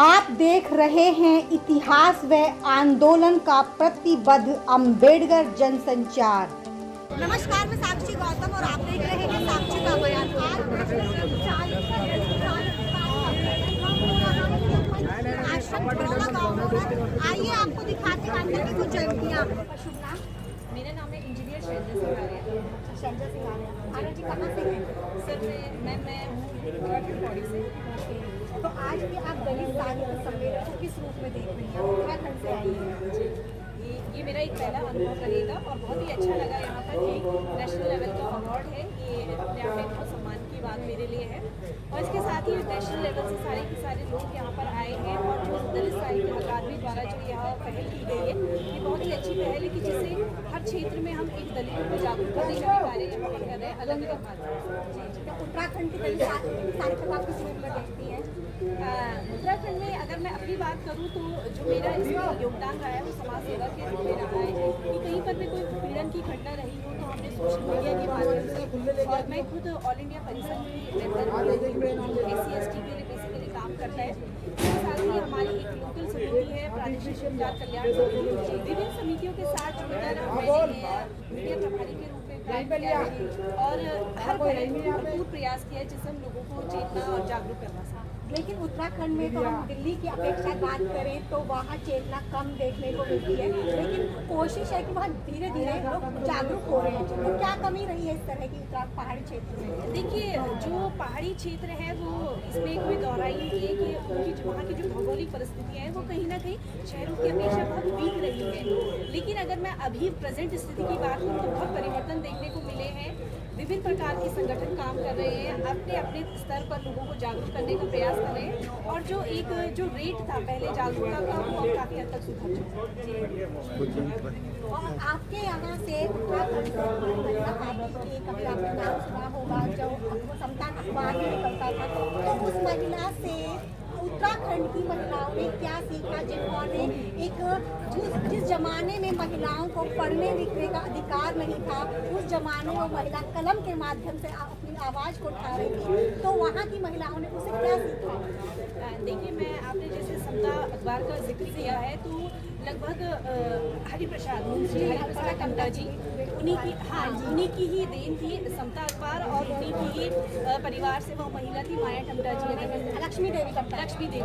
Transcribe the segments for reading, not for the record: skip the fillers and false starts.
आप देख रहे हैं इतिहास व आंदोलन का प्रतिबद्ध अम्बेडकर जनसंचार। नमस्कार, मैं साक्षी गौतम और आप देख रहे हैं साक्षी का बयान। आश्रम बड़ौदा गाँव में आइए आपको दिखाते हैं अंदर की कुछ जयंतियाँ। शुभ नाम? मेरा नाम है इंजीनियर शैलजा सिंह आर्य। शैलजा सिंह आर्य। आर्य जी कहाँ से हैं? सर मैं हूँ उत्तराखंड बॉडी से। तो आज भी आप दलित साहित्य सम्मेलन को किस रूप में देख रही हैं? उत्तराखंड से आई हैं। ये मेरा एक पहला अनुभव रहेगा और बहुत ही अच्छा लगा यहाँ पर कि नेशनल लेवल का अवार्ड है। ये अपने आप में बहुत सम्मान की बात मेरे लिए है और इसके साथ ही नेशनल लेवल से सारे के सारे लोग यहाँ पर आए हैं और जो दलित साहित्य अकादमी द्वारा जो यहाँ पहल की गई है ये बहुत ही अच्छी पहल है कि जिससे हर क्षेत्र में हम एक दलित को जागरूक करने का कार्य यहाँ पर कर रहे हैं अलग अलग माध्यम से। उत्तराखंड की दलित साहित्य को आप किस रूप में देखती हैं? उत्तराखंड में अगर मैं अपनी बात करूं तो जो मेरा इसमें योगदान रहा है वो समाज सेवा के रूप में रहा है कि कहीं पर भी कोई उत्पीड़न की घटना रही हो तो हमने सोशल मीडिया के माध्यम से, और मैं खुद ऑल इंडिया परिषद की मेंबर SC/ST के लिए बेसिकली काम करता है। इसके साथ ही हमारी एक लोकल समिति है प्रादेशिक संचार कल्याण समिति। विभिन्न समितियों के साथ जुड़कर मैंने मीडिया प्रभारी के रूप में काम किया है और हर भरपूर प्रयास किया है जिससे हम लोगों को चेतना और जागरूक करना सकते। लेकिन उत्तराखंड में तो हम दिल्ली की अपेक्षा बात करें तो वहाँ चेतना कम देखने को मिलती है, लेकिन कोशिश है कि वहाँ धीरे धीरे लोग जागरूक हो रहे हैं। तो क्या कमी रही है इस तरह की पहाड़ी क्षेत्र में? देखिए, जो पहाड़ी क्षेत्र है वो इसमें कोई दोहराई नहीं है कि उनकी जो वहाँ की जो भौगोलिक परिस्थितियाँ हैं वो कहीं ना कहीं शहरों की अपेक्षा बहुत वीक रही है। लेकिन अगर मैं अभी प्रेजेंट स्थिति की बात करूँ तो बहुत परिवर्तन देखने को मिले हैं। विभिन्न प्रकार के संगठन काम कर रहे हैं, अपने अपने स्तर पर लोगों को जागरूक करने का प्रयास कर रहे हैं और जो रेट था पहले जागरूकता का वो अब काफ़ी हद तक सुधर चुका है। और आपके यहाँ से उत्तराखंड महिला पार्टी की कभी आपने नाम सुना होगा, जो समता अखबार में निकलता था, तो उस महिला से उत्तराखंड की महिलाओं ने क्या सीखा जिन्होंने जिस जमाने में महिलाओं को पढ़ने लिखने का अधिकार नहीं था, उस जमाने में महिला कलम के माध्यम से अपनी आवाज़ को उठा रही थी, तो वहाँ की महिलाओं ने उसे क्या सीखा? देखिए, मैं आपने जैसे समता अखबार का जिक्र किया है तो लगभग हरिप्रसाद टमटा जी उन्हीं की ही देन थी समता अखबार और उन्हीं की ही परिवार से वो महिला थी माया टमटा जी, लक्ष्मी देवी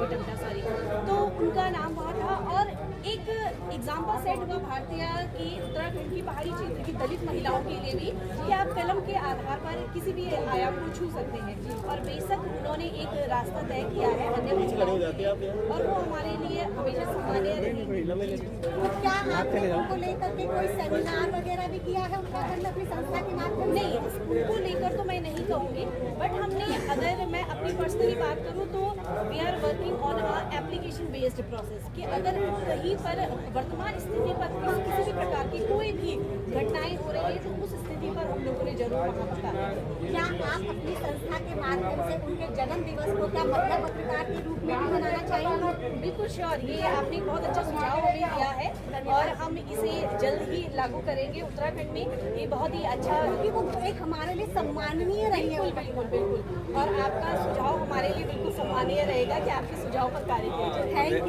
टमटा सॉरी, तो उनका नाम वहाँ था। और एक एग्जाम्पल सेट हुआ भारतीय की उत्तराखंड की पहाड़ी क्षेत्र की दलित महिलाओं के लिए भी कि आप कलम के आधार पर किसी भी आयाम को छू सकते हैं और बेशक उन्होंने एक रास्ता तय किया है अन्य महिलाओं के लिए और वो हमारे लिए हमेशा सम्मानीय रहेंगे। क्या आपने उनको लेकर के कोई सेमिनार वगैरह भी किया है उत्तराखंड में अपनी संस्था के माध्यम? नहीं, उनको लेकर तो मैं नहीं कहूँगी, बट हमने अगर मैं अपनी पर्सनली बात करूँ तो we are working on application based process कि अगर कहीं पर वर्तमान स्थिति पर किसी भी प्रकार की कोई भी घटनाएं हो रही है तो उस स्थिति पर हम लोगों ने जरूर वहाँ बताया। क्या आप अपनी संस्था के माध्यम से उनके जन्म दिवस को क्या महिला पत्रकार के रूप में भी मनाना चाहेंगे? बिल्कुल श्योर, ये आपने बहुत अच्छा सुझाव हमें दिया है और हम इसे जल्द ही लागू करेंगे उत्तराखंड में। ये बहुत ही अच्छा, क्योंकि वो एक हमारे लिए सम्माननीय रही है। बिल्कुल, और आपका सुझाव हमारे लिए बिल्कुल सम्मानीय रहेगा कि आपके सुझाव पर कार्य किया जाए। Thank you.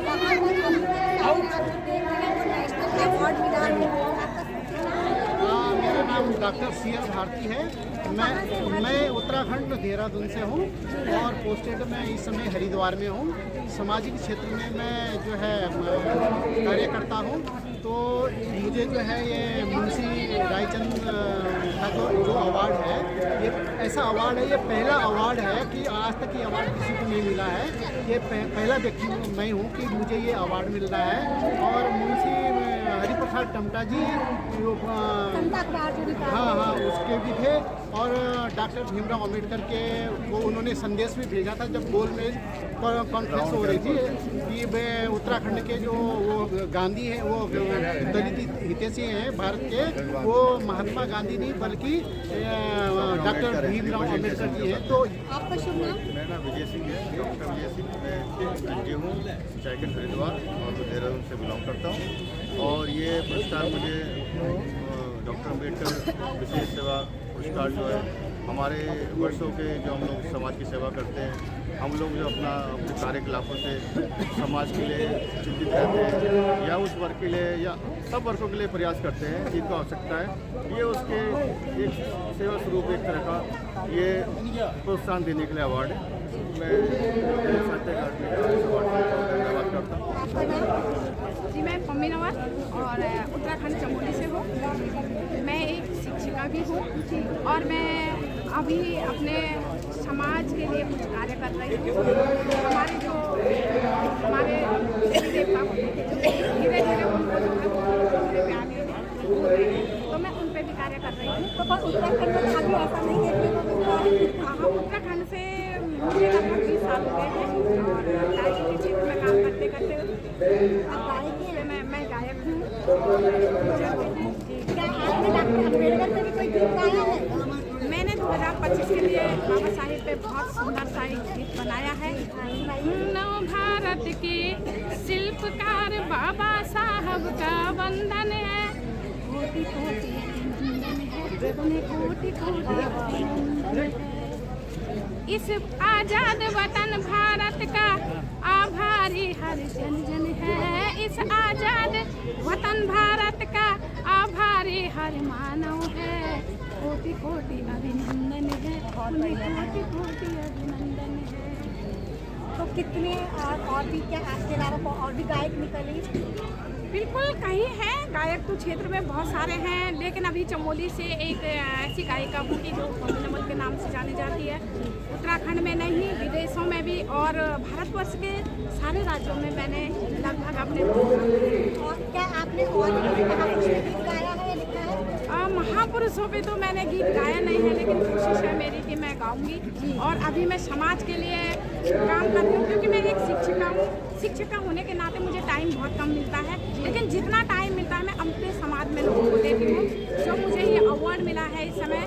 मेरा नाम डॉक्टर CR भारती है। मैं उत्तराखंड देहरादून से हूँ और पोस्टेड में इस समय हरिद्वार में हूँ। सामाजिक क्षेत्र में मैं जो है कार्य करता हूँ। तो मुझे जो है ये मुंशी रायचंद का जो अवार्ड है, ये ऐसा अवार्ड है, ये पहला अवार्ड है कि आज तक ये अवार्ड किसी को नहीं मिला है। ये पहला व्यक्ति मैं हूँ कि मुझे ये अवार्ड मिल रहा है। और मुंशी हरिप्रसाद टमटा जी हाँ उसके भी थे और डॉक्टर भीमराव अम्बेडकर के वो उन्होंने संदेश भी भेजा था जब गोलमेज कॉन्फ्रेंस हो रही थी कि वे उत्तराखंड के जो वो गांधी हैं, वो दलित हितैषी हैं भारत के, वो महात्मा गांधी नहीं बल्कि डॉक्टर भीमराव अम्बेडकर जी हैं। तो आपका शुभ नाम? मेरा नाम विजय सिंह है, डॉक्टर विजय सिंह। मैं एनजीओ हूँ चाइकन हरिद्वार और देहरादून से बिलोंग करता हूँ। और ये पुरस्कार मुझे डॉक्टर अम्बेडकर विशेष सेवा पुरस्कार जो है हमारे वर्षों के जो हम लोग समाज की सेवा करते हैं हम लोग जो अपने कार्यकलापों से समाज के लिए चिंतित रहते हैं या उस वर्ग के लिए या सब वर्गों के लिए प्रयास करते हैं जिनको आवश्यकता है, ये उसके एक सेवा स्वरूप एक तरह का ये प्रोत्साहन देने के लिए अवार्ड है। मैं साहित्य अकादमी का धन्यवाद करता हूँ। जी, मैं पम्मी नवाज और उत्तराखंड चमोली से हूँ। मैं एक शिक्षिका भी हूँ और मैं अभी अपने समाज के लिए कुछ कार्य कर रही हूँ। हमारे देवी देवता धीरे धीरे उनको जो है पूरे पे आगे तो मैं उन पे भी कार्य कर रही हूँ। तो उत्तराखंड में खाली ऐसा नहीं है कि हाँ, उत्तराखंड से मुझे लगभग 20 साल हो गए हैं और गायकी के क्षेत्र में काम करते करते मैं गायक हूँ। क्या आपने डॉक्टर अम्बेडकर पे भी कोई गीत गाया है? मैंने 2025 के लिए बाबा साहिब पे बहुत सुंदर सा एक गीत बनाया है। नव भारत के शिल्पकार बाबा साहब का वंदन है, कोटि कोटि वंदन है, कोटि कोटि वंदन है। इस आजाद वतन भारत का आभारी हर जन जन है। इस आजाद वतन भारत का आभारी हर मानव है, कोटि कोटि अभिनंदन है, कोटि कोटि अभिनंदन है। तो कितने और भी क्या आपके अलावा को और भी गायक निकले? बिल्कुल कहीं है गायक तो क्षेत्र में बहुत सारे हैं, लेकिन अभी चमोली से एक ऐसी गायिका हूँ कि जो पम्मी नवल के नाम से जानी जाती है। उत्तराखंड में नहीं, विदेशों में भी और भारतवर्ष के सारे राज्यों में मैंने लगभग अपने और क्या आपने और भी महापुरुषों पे गीत गाया है या लिखा है? महापुरुषों पे तो मैंने गीत गाया नहीं है, लेकिन कोशिश है मेरी कि मैं गाऊंगी। और अभी मैं समाज के लिए काम कर रही हूँ क्योंकि मैं एक शिक्षिका हूँ। शिक्षिका होने के नाते मुझे टाइम बहुत कम मिलता है, लेकिन जितना टाइम मिलता है मैं अपने समाज में लोगों को देती हूँ। जो मुझे ये अवार्ड मिला है इस समय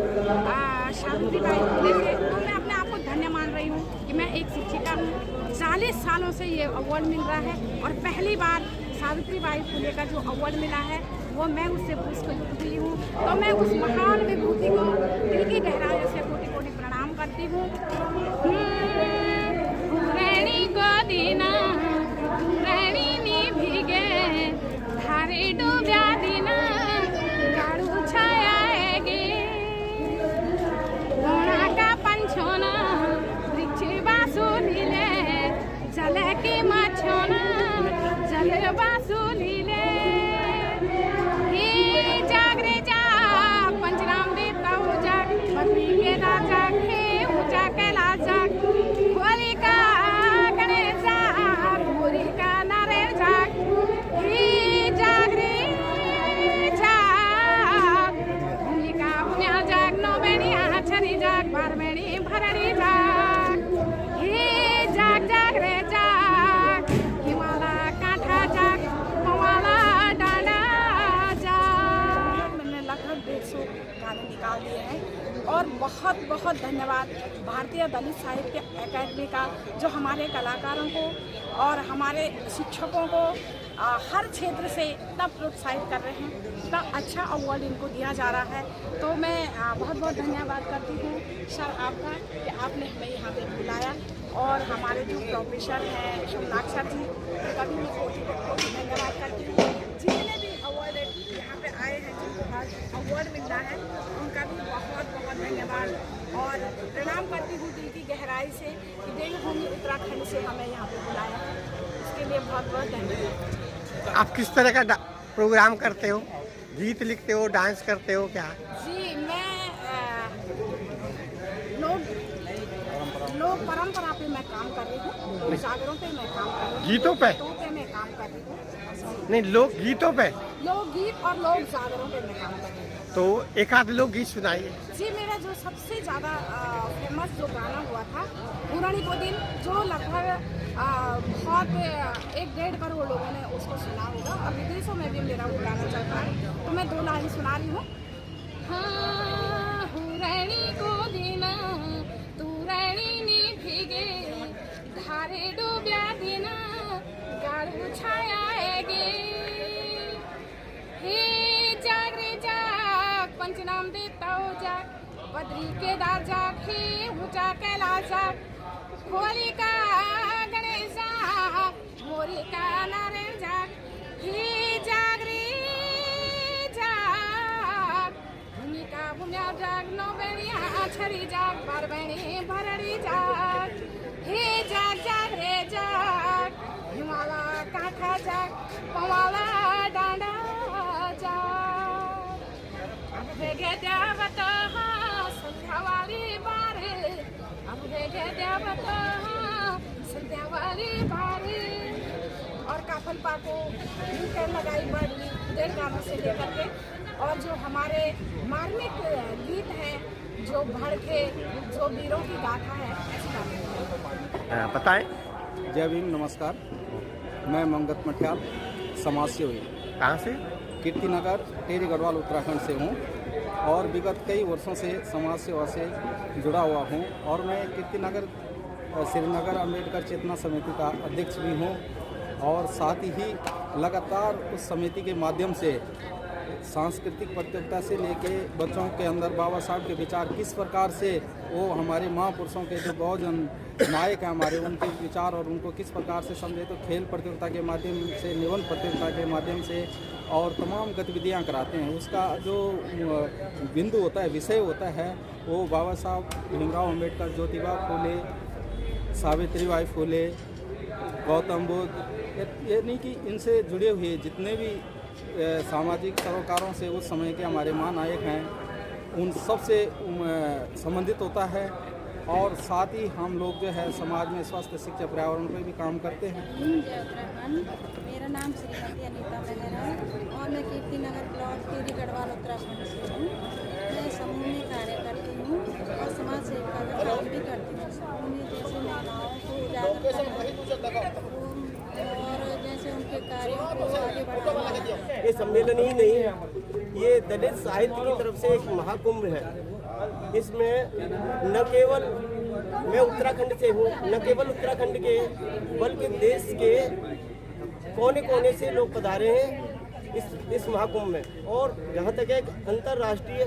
सावित्रीबाई फुले से, तो मैं अपने आप को धन्य मान रही हूँ कि मैं एक शिक्षिका हूँ। 40 सालों से ये अवार्ड मिल रहा है और पहली बार सावित्रीबाई फुले का जो अवार्ड मिला है वो मैं उससे पुरस्कृत हुई हूँ। तो मैं उस महान विभूति को दिल की गहराई से कोटि कोटि प्रणाम करती हूँ। रैणी को दीना रैणी नी भीगे धारे डूब्या दीना गाड़ू छायाएगी घोड़ा का पंछोना वृक्ष बांसुरी ले जल की मछोना जल बांसुरी ले जागरे जाग पंचराम देवता हो जाग बद्री के राजा के ऊंचा कैलाश जाग होली का गणेश जाग होली का नारायण जाग जागरे जाग होली का पुण्या जाग नौबेड़िया छरी जाग बारमेड़ी भरड़ी जाग जाग जाग रे जाग हिमाला कांठा जाग पवाला डांडा जाग। मैंने लगभग 150 गाने निकाल दिए हैं और बहुत बहुत धन्यवाद भारतीय दलित साहित्य अकादमी का, जो हमारे कलाकारों को और हमारे शिक्षकों को हर क्षेत्र से इतना प्रोत्साहित कर रहे हैं, इतना अच्छा अवार्ड इनको दिया जा रहा है। तो मैं बहुत बहुत धन्यवाद करती हूँ सर आपका कि आपने हमें यहाँ पे बुलाया और हमारे जो प्रोफेसर हैं सोमनाथ सर जी, उनका भी मैं बहुत धन्यवाद करती हूँ। जितने भी अवार्ड यहाँ पे आए हैं जिनको अवार्ड मिल रहा है उनका भी बहुत बहुत धन्यवाद और प्रणाम करती हूँ दिल की गहराई से कि देवभूमि उत्तराखंड से हमें यहाँ पे बुलाया है, इसके लिए बहुत बहुत धन्यवाद। आप किस तरह का प्रोग्राम करते हो? गीत लिखते हो, डांस करते हो क्या? जी, मैं लोक परंपरा पे मैं काम कर रही हूँ, जागरों पे मैं काम कर रही हूँ, गीतों पे मैं काम कर रही हूँ। नहीं, लोक गीतों पे, लोकगीत और लोक जागरों पे मैं काम कर रही हूँ। तो एक आध लोक गीत सुनाइए। जी, मेरा जो सबसे ज़्यादा फेमस जो गाना हुआ था पुरानी को दिन, जो लगभग बहुत 1-1.5 करोड़ लोगों ने उसको सुना होगा और विदेशों में भी मेरा वो गाना चल रहा है, तो मैं 2 लाइन सुना रही हूँ। हाँ, हुरैनी को दीना तू रैनी नी भीगे धारे डूब्या दीना गाड़ू छायाएगी हे जाग रे जाग पंचनाम देता हो जाग बद्री केदार जाग हे ऊंचा कैलाश जाग होलिका गणेश जाग मोरिका नारायण जाग ही जाग रे जाग भूमिका भूम्या जाग नौ बहनिया छरी जाग बार बहनी भरड़ी जाग हे जाग जाग रे जाग हिमाला कांठा जाग पवाला डांडा जाग अब भेगे देवत संध्या वाली बारे अब भेगे देवत संध्या वाली बारे और काफल पाको मिलकर लगाई बड़ी देर गानों से लेकर के और जो हमारे मार्मिक गीत हैं जो भड़के जो वीरों की गाथा है ऐसी गाथा बताएं। जय भीम, नमस्कार। मैं मंगत मठियाल समाज सेवी कहाँ से? कीर्तिनगर टेरी गढ़वाल उत्तराखंड से हूँ और विगत कई वर्षों से समाज सेवा से जुड़ा हुआ हूँ और मैं कीर्तिनगर श्रीनगर अम्बेडकर चेतना समिति का अध्यक्ष भी हूँ और साथ ही लगातार उस समिति के माध्यम से सांस्कृतिक प्रतियोगिता से लेके बच्चों के अंदर बाबा साहब के विचार किस प्रकार से वो हमारे महापुरुषों के जो बहुजन नायक हैं हमारे, उनके विचार और उनको किस प्रकार से समझे, तो खेल प्रतियोगिता के माध्यम से, निबंध प्रतियोगिता के माध्यम से और तमाम गतिविधियां कराते हैं। उसका जो बिंदु होता है, विषय होता है, वो बाबा साहब भीमराव अम्बेडकर, ज्योतिबा फूले, सावित्रीबाई फूले, गौतम बुद्ध, यानी कि इनसे जुड़े हुए जितने भी सामाजिक सरोकारों से उस समय के हमारे महानायक हैं, उन सब से संबंधित होता है। और साथ ही हम लोग जो है समाज में स्वास्थ्य, शिक्षा, पर्यावरण पर भी काम करते हैं। मेरा नाम श्रीमती अनीता बेहरा है और मैं कीर्तिनगर ब्लॉक टेरी गढ़वाल उत्तराखंड से हूँ। मैं समूह में कार्य करती हूँ और समाज सेवा का काम भी करती हूँ। समूह में जैसे महिलाओं को उजागर करना और जैसे उनके कार्यों को आगे बढ़ाना। ये सम्मेलन ही नहीं है, ये दलित साहित्य की तरफ से एक महाकुंभ है। इसमें न केवल मैं उत्तराखंड से हूँ, न केवल उत्तराखंड के बल्कि देश के कोने कोने से लोग पधारे हैं इस महाकुंभ में। और जहाँ तक एक अंतर्राष्ट्रीय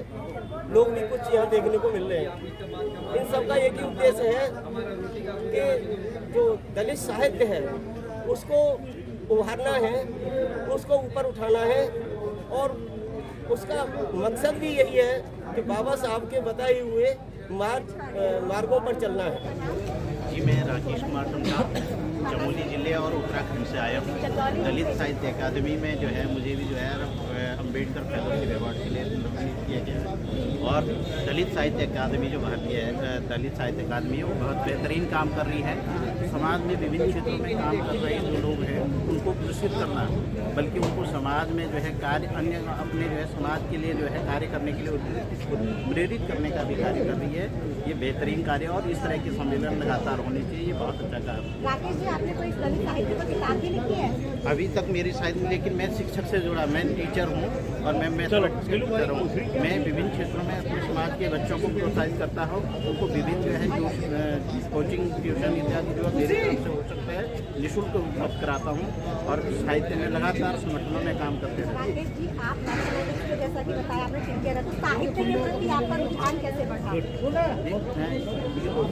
लोग भी कुछ यहाँ देखने को मिल रहे हैं। इन सब का एक ही उद्देश्य है कि जो दलित साहित्य है उसको उभारना है, उसको ऊपर उठाना है और उसका मकसद भी यही है कि बाबा साहब के बताए हुए मार्गों पर चलना है। जी, मैं राकेश कुमार टंडा चमोली जिले और उत्तराखंड से आया हूँ। दलित साहित्य अकादमी में जो है मुझे भी जो है अम्बेडकर फेलोशिप अवार्ड के लिए नॉमिनेट किया गया है और दलित साहित्य अकादमी जो भारतीय है दलित साहित्य अकादमी है वो बहुत बेहतरीन काम कर रही है। समाज में विभिन्न क्षेत्रों में काम कर रहे जो लोग हैं उनको पुरस्कृत करना, बल्कि उनको समाज में जो है कार्य अन्य अपने जो है समाज के लिए जो है कार्य करने के लिए प्रेरित करने का भी कार्य कर रही है। ये बेहतरीन कार्य और इस तरह के सम्मेलन लगातार होने चाहिए, ये बहुत अच्छा कार्य। राकेश जी, आपने कोई दलित साहित्य पर किताब भी लिखी है? अभी तक मेरी साहित्य, लेकिन मैं शिक्षक से जुड़ा, मैं टीचर हूँ और मैं मैथमेटिक्स से टीचर हूँ। मैं विभिन्न क्षेत्रों में अपने समाज के बच्चों को प्रोत्साहित करता हूँ, उनको विभिन्न जो है जो कोचिंग, ट्यूशन इत्यादि जो मेरी तरफ से हो सकता है निःशुल्क उपलब्ध कराता हूँ और साहित्य में लगातार संगठनों में काम करते हैं। राकेश जी, आप मैथमेटिक्स में जैसा कि बताया आपने टीचर है, तो साहित्य के प्रति आपका रुझान कैसे बढ़ा?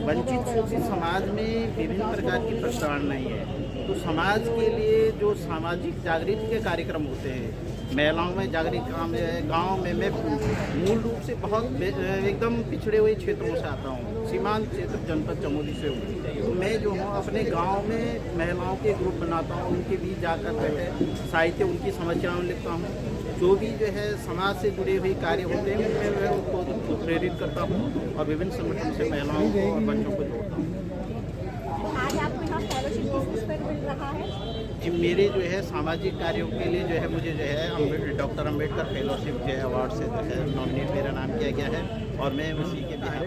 वंचित शोषित समाज में विभिन्न प्रकार की प्रसारण नहीं है, तो समाज के लिए जो सामाजिक जागृति के कार्यक्रम होते हैं, महिलाओं में जागृत काम है। गांव में मैं मूल रूप से बहुत एकदम पिछड़े हुए क्षेत्रों से आता हूं, सीमांत क्षेत्र जनपद चमोली से हूँ। तो मैं जो हूँ अपने गांव में महिलाओं के ग्रुप बनाता हूँ, उनके बीच जाकर बैठे साहित्य उनकी समस्याओं लिखता हूँ। जो भी जो है समाज से जुड़े हुए कार्य होते हैं उनमें मैं उनको प्रेरित करता हूँ और विभिन्न संगठन से महिलाओं को और बच्चों को जोड़ता हूँ। आज आपको यहाँ फेलोशिप किस पर मिल रहा है? जी, मेरे जो है सामाजिक कार्यों के लिए जो है मुझे जो है डॉक्टर अम्बेडकर फेलोशिप जो है अवार्ड से जो है नॉमिनेट मेरा नाम किया गया है और मैं उसी के बिहार